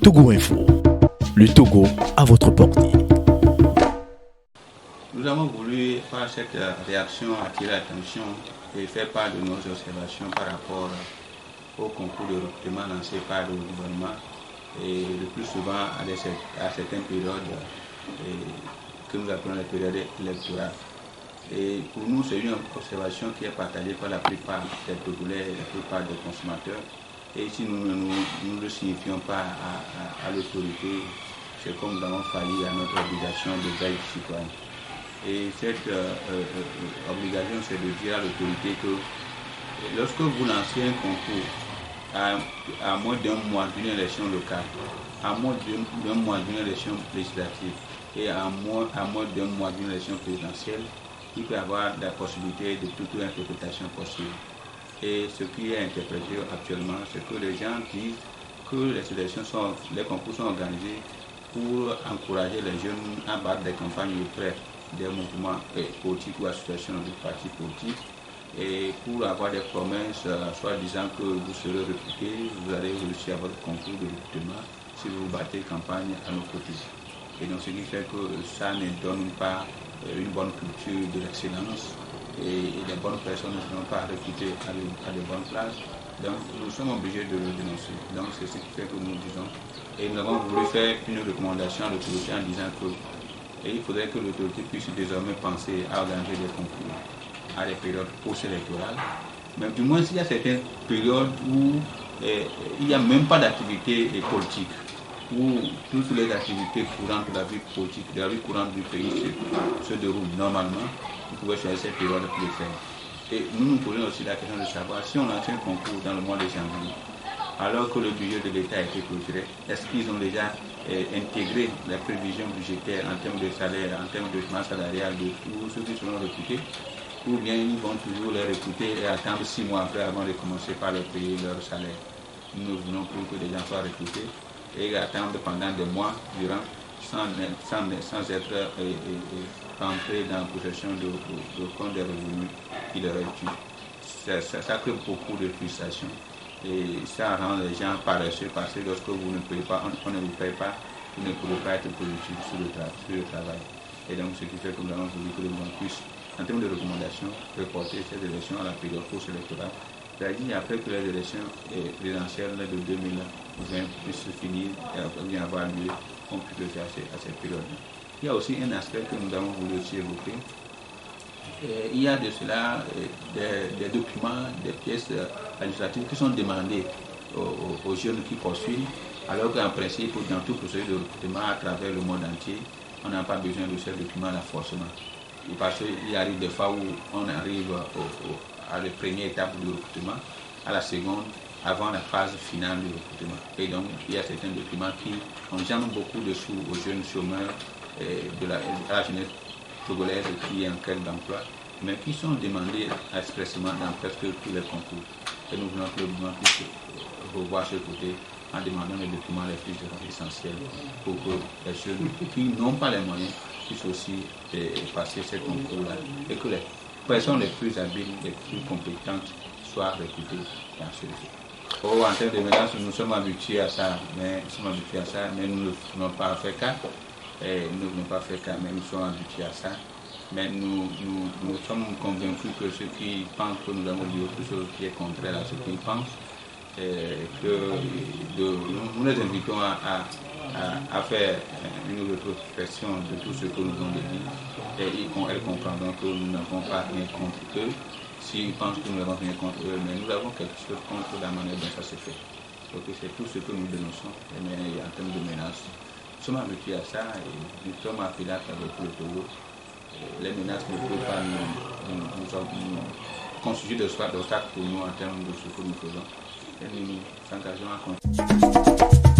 Togo Info, le Togo à votre portée. Nous avons voulu, par cette réaction, attirer l'attention et faire part de nos observations par rapport au concours de recrutement lancé par le gouvernement et le plus souvent à certaines périodes que nous appelons les périodes électorales. Et pour nous, c'est une observation qui est partagée par la plupart des Togolais et la plupart des consommateurs. Et si nous ne le signifions pas à l'autorité, c'est comme nous avons failli à notre obligation de veille citoyenne. Et cette obligation, c'est de dire à l'autorité que lorsque vous lancez un concours à moins d'un mois d'une élection locale, à moins d'un mois d'une élection législative et à moins d'un mois d'une élection présidentielle, il peut y avoir la possibilité de toute interprétation possible. Et ce qui est interprété actuellement, c'est que les gens disent que les concours sont organisés pour encourager les jeunes à battre des campagnes auprès des mouvements politiques ou associations de partis politiques et pour avoir des promesses, soit disant que vous serez recruté, vous allez réussir à votre concours de recrutement si vous battez campagne à nos côtés. Et donc ce qui fait que ça ne donne pas une bonne culture de l'excellence et les bonnes personnes ne seront pas recrutées à de bonnes places. Donc nous sommes obligés de le dénoncer. Donc c'est ce qui fait que nous disons. Et nous avons voulu faire une recommandation à l'autorité en disant que il faudrait que l'autorité puisse désormais penser à organiser des concours à des périodes post-électorales. Mais du moins s'il y a certaines périodes où il n'y a même pas d'activité politique, où toutes les activités courantes de la vie politique, de la vie courante du pays se déroulent normalement, vous pouvez choisir cette période pour le faire. Et nous nous posons aussi la question de savoir si on lance un concours dans le mois de janvier, alors que le budget de l'État a été clôturé, est-ce qu'ils ont déjà intégré les prévisions budgétaires en termes de salaire, en termes de masse salariale de tous ceux qui seront recrutés, ou bien ils vont toujours les recruter et attendre 6 mois après avant de commencer par leur payer leur salaire. Nous ne voulons plus que les gens soient recrutés et attendre pendant des mois durant sans être rentrés dans la possession de compte des revenus qui leur est dû. Ça crée beaucoup de frustration et ça rend les gens paresseux parce que lorsque vous ne payez pas, on ne vous paye pas, vous ne pouvez pas être productif sur le travail. Et donc ce qui fait que nous avons voulu que le gouvernement puisse, en termes de recommandations, reporter ces élections à la période post-électorale. C'est-à-dire après que les élections présidentielles de 2020 puissent se finir et bien avoir lieu, on puisse le faire à cette période. Il y a aussi un aspect que nous avons voulu aussi évoquer. Il y a de cela des documents, des pièces législatives qui sont demandées aux jeunes qui poursuivent, alors qu'en principe, dans tout processus de recrutement à travers le monde entier, on n'a pas besoin de ces documents-là forcément. Parce qu'il arrive des fois où on arrive à la première étape du recrutement, à la seconde, avant la phase finale du recrutement. Et donc, il y a certains documents qui engendrent beaucoup de sous aux jeunes chômeurs à la jeunesse togolaise qui est en quête d'emploi, mais qui sont demandés expressément dans presque tous les concours. Et nous voulons que le gouvernement puisse revoir ce côté en demandant les documents les plus essentiels pour que les jeunes qui n'ont pas les moyens puissent aussi passer ces concours-là et que les personnes les plus habiles, les plus compétentes soient recrutées dans celui-ci. En termes de menaces, nous sommes habitués à ça, mais nous ne voulons pas faire cas. Nous ne voulons pas faire cas, mais nous sommes habitués à ça. Mais nous sommes convaincus que ceux qui pensent que nous avons dit autre chose qui est contraire à ce qu'ils pensent, nous les invitons à faire une rétrospection de tout ce que nous avons dit et elles comprendront que nous n'avons pas rien contre eux. S'ils pensent que nous n'avons rien contre eux, mais nous avons quelque chose contre la manière dont ça se fait. Donc c'est tout ce que nous dénonçons, mais en termes de menaces. Nous sommes habitués à ça et nous sommes affiliés avec le Togo. Les menaces ne peuvent pas nous constituer d'obstacles pour nous en termes de ce que nous faisons. Et nous nous engageons à continuer.